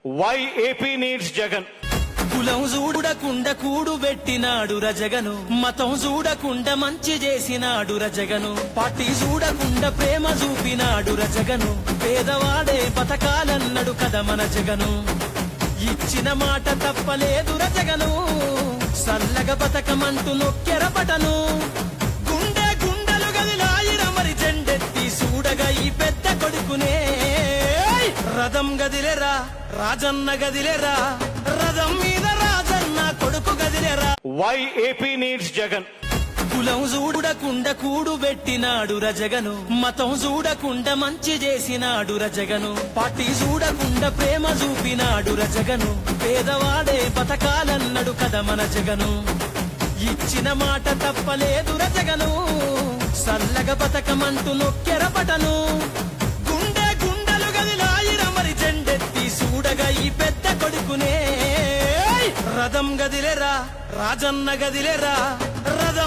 Why AP needs Jagan? కులం చూడకుండా కూడు పెట్టినాడు రజగను, మతం చూడకుండా మంచి చేసినాడు రజగను, పార్టీ చూడకుండా ప్రేమ చూపినాడు రజగను, పేదవాడే బతకాలన్నాడు కదా మన జగను, ఇచ్చిన మాట తప్పలేదు రజగను, సల్లగ బతకమంటూ నొక్కెరపటను, గుండె గుండెలు గదిలాయిర మరి జెండెత్తి చూడగా ఈ పెద్ద కొడుకునే, రథం గదిలేరా రాజన్న గదిలేరా, రథం మీద రాజన్న కొడుకు గదిలేరా. Why AP needs Jagan? కులం చూడకుండా కూడు పెట్టినాడు రజగను, మతం చూడకుండా మంచి చేసినాడు రజగను, పార్టీ చూడకుండా ప్రేమ చూపినాడు రజగను, పేదవాడే బతకాలన్నాడు కదా మన జగను, ఇచ్చిన మాట తప్పలేదు రజగను, సల్లగ బతకమంటూ నొక్కెరపటను, గుండె గుండెలు గదిలాయిర మరి జెండెత్తి చూడగా ఈ పెద్ద కొడుకునే, రథం గదిలేరా రాజన్న గదిలేరా, రథం